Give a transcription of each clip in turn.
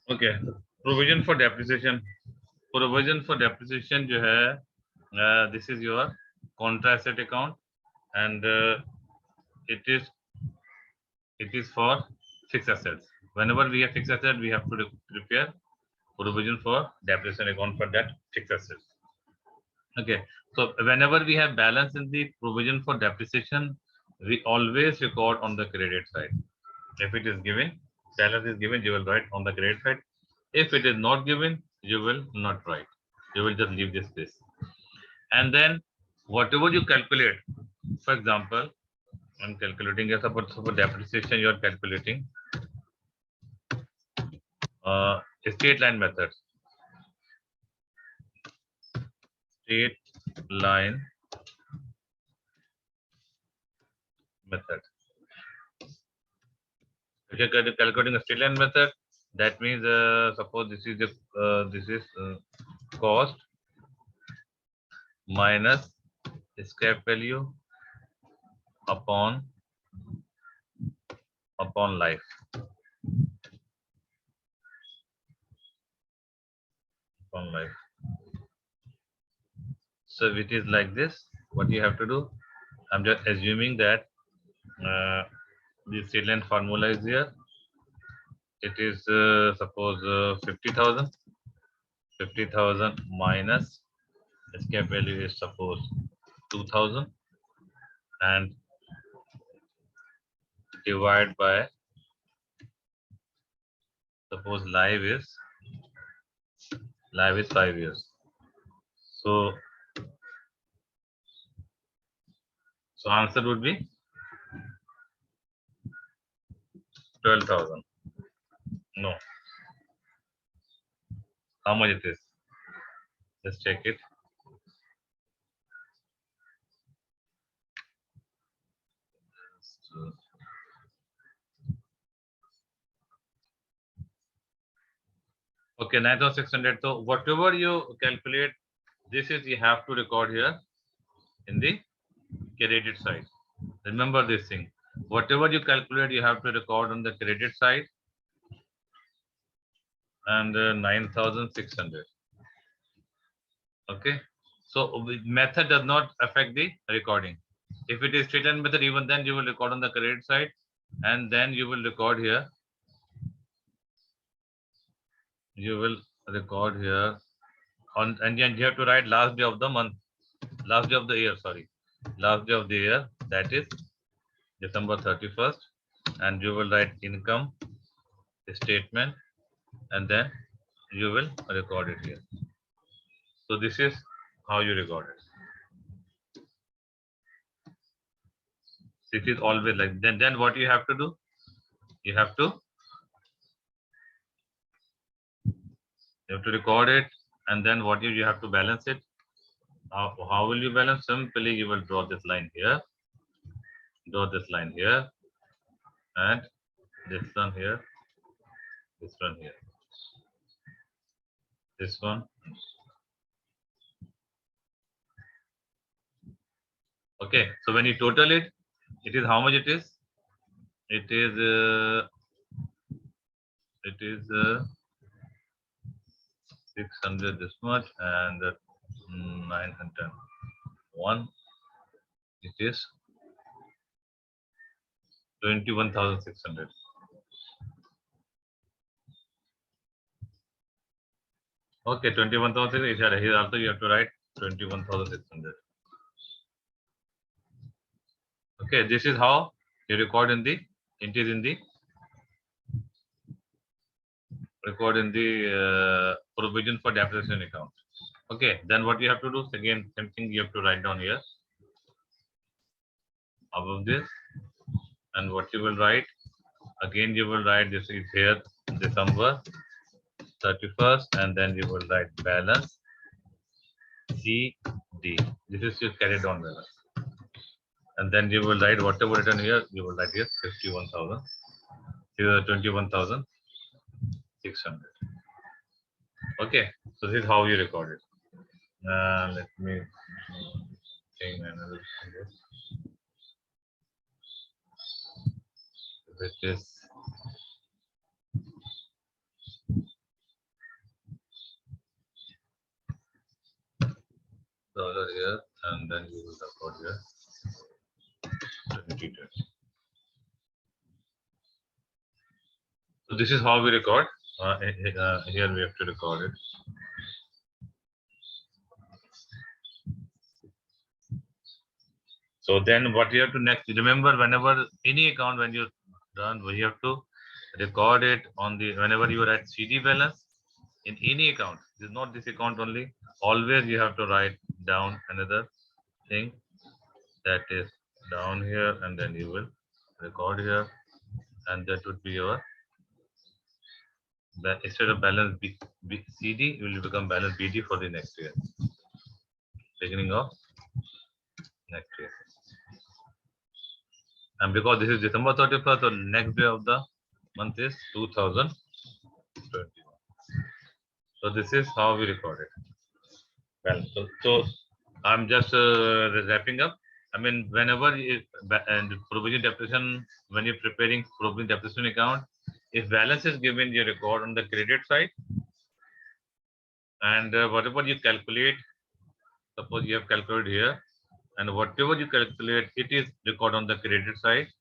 Okay, provision for depreciation. Provision for depreciation जो है, this is your contra asset account, and it is for fixed assets. Whenever we have fixed asset, we have to prepare provision for depreciation account for that fixed assets. Okay, so whenever we have balance in the provision for depreciation, we always record on the credit side. If it is given, balance is given, you will write on the credit side. If it is not given, you will not write. You will just leave this place. And then whatever you calculate, for example, I'm calculating as support for depreciation, you are calculating straight line method. Straight line method. If you're calculating a straight line method, that means suppose this is the cost minus scrap value upon life. Upon life. So it is like this. What you have to do? I'm just assuming that the straight line formula is here. It is suppose 50,000. 50,000 minus scrap value is suppose 2,000 and divide by suppose live is 5 years. So answer would be 12,000. No. How much it is? Let's check it. Okay, 9,600. So whatever you calculate, this is you have to record here in the credit side. Remember this thing. Whatever you calculate, you have to record on the credit side. And 9,600. Okay. So method does not affect the recording. If it is straight line method, even then you will record on the credit side, and then you will record here. You will record here on, and then you have to write last day of the month, last day of the year. Sorry, last day of the year. That is December 31st, and you will write income statement, and then you will record it here. So this is how you record it. It is always like then what you have to do? You have to record it, and then what you have to balance it. How will you balance? Simply you will draw this line here, draw this line here, and this one here, this one here, this one. Okay, so when you total it, it is how much it is? It is 600 this much, and 901. It is 21,600. Okay, 21,600. Here also you have to write 21,600. Okay, this is how you record in the provision for depreciation account. Okay, then what you have to do? Again, same thing you have to write down here above this, and what you will write again, you will write this is here December 31st, and then you will write balance CD. This is your carried on balance, and then you will write whatever written here. You will write here 51,000. Here 21,600. Okay, so this is how you record it. Let me change another thing. Which is and then you will record here 2020. So this is how we record. Here we have to record it. So then what you have to next, remember whenever any account when you run, we have to record it on the, whenever you write CD balance in any account, it's not this account only, always you have to write down another thing that is down here, and then you will record here, and that would be your, instead of balance CD, it will become balance BD for the next year, beginning of next year. And because this is December 31st, so next day of the month is 2021. So this is how we record it. Well, so I'm just wrapping up. I mean, whenever and provision depreciation, when you're preparing provision depreciation account, if balance is given, you record on the credit side, and whatever you calculate, suppose you have calculated here, and whatever you calculate, it is record on the credit side.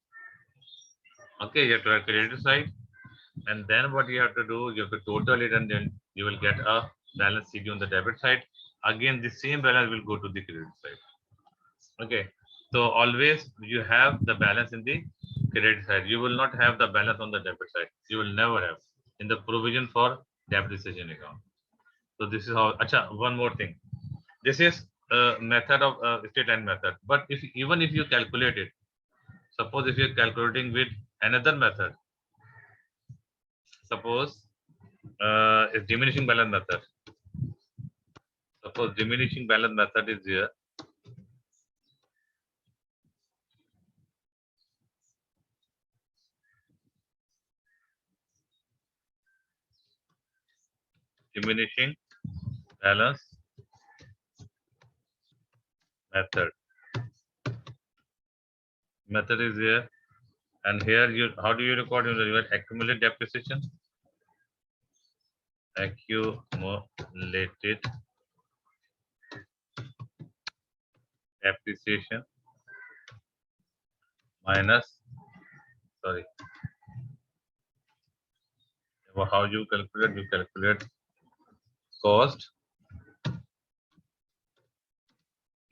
Okay, you have to have credit side, and then what you have to do, you have to total it, and then you will get a balance CD on the debit side. Again, the same balance will go to the credit side. Okay, so always you have the balance in the credit side. You will not have the balance on the debit side. You will never have in the provision for depreciation account. So this is how. Acha, one more thing. This is a method of state line method. But if even if you calculate it, suppose if you are calculating with another method, suppose it's diminishing balance method. Suppose diminishing balance method is here. Diminishing balance method is here, and here you, how do you record your accumulated depreciation? Accumulated depreciation minus, sorry, how you calculate cost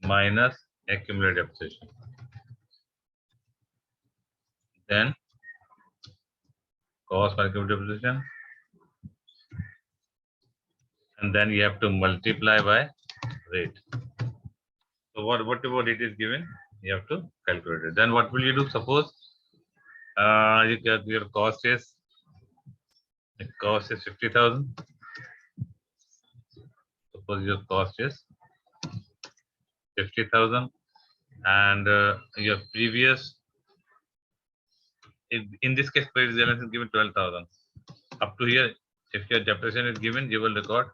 minus accumulated depreciation. Then cost minus accumulated depreciation, and then you have to multiply by rate. So whatever rate is given, you have to calculate it. Then what will you do? Suppose you get your cost is 50,000. Suppose your cost is 50,000, and your previous, in this case, previous balance is given 12,000. Up to here, if your depreciation is given, you will record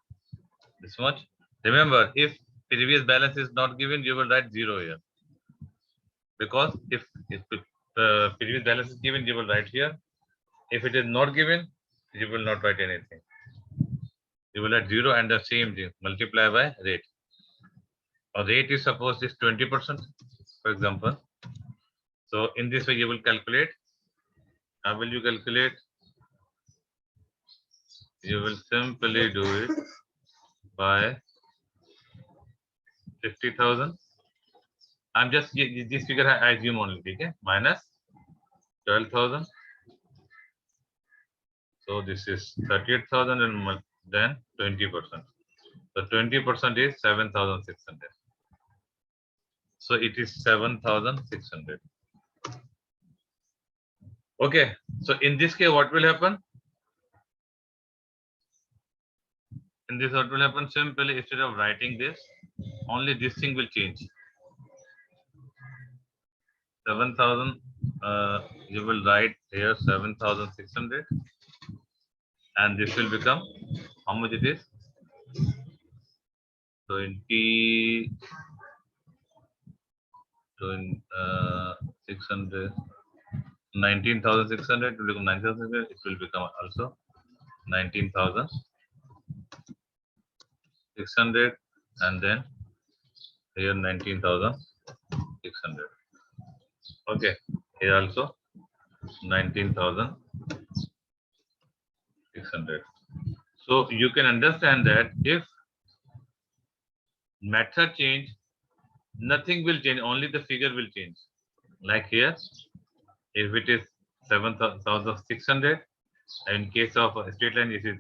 this much. Remember, if previous balance is not given, you will write 0 here. Because if previous balance is given, you will write here. If it is not given, you will not write anything. You will write 0 and the same thing, multiply by rate. Or rate is suppose is 20%, for example. So in this way, you will calculate. How will you calculate? You will simply do it by 50,000. I'm just, this figure I assume only, okay? Minus 12,000. So this is 38,000 and then 20%. So 20% is 7,600. So it is 7,600. Okay. So in this case, what will happen? In this, what will happen? Simply, instead of writing this, only this thing will change. 7,000. You will write here 7,600, and this will become how much it is? 600. 19,600 will become 9,600. It will become also 19,600, and then Here 19,600. Okay. Here also 19,600. So you can understand that if method change, nothing will change, only the figure will change. Like here, if it is 7,600, in case of a straight line, this is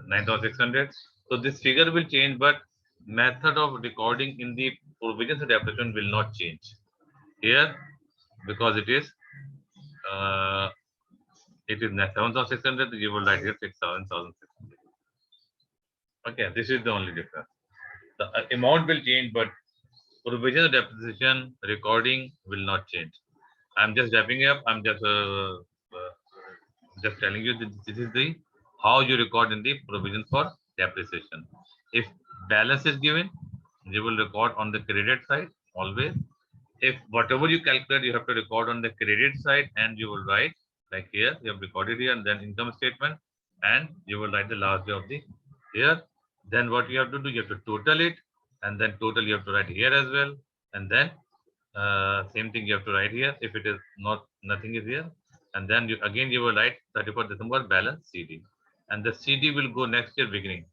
9,600. So this figure will change, but method of recording in the provisions and application will not change. Here, because uh, it is 7,600, you will write here 6,600. Okay, this is the only difference. The amount will change, but provision of depreciation recording will not change. I'm just wrapping up. I'm just telling you that this is the how you record in the provision for depreciation. If balance is given, you will record on the credit side always. If whatever you calculate, you have to record on the credit side, and you will write like here. You have recorded here, and then income statement, and you will write the last day of the year. Then what you have to do, you have to total it, and then total you have to write here as well, and then same thing you have to write here if it is not nothing is here, and then you again you will write 31st December balance CD, and the CD will go next year beginning.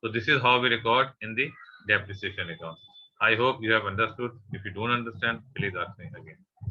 So this is how we record in the depreciation account. I hope you have understood. If you don't understand, please ask me again.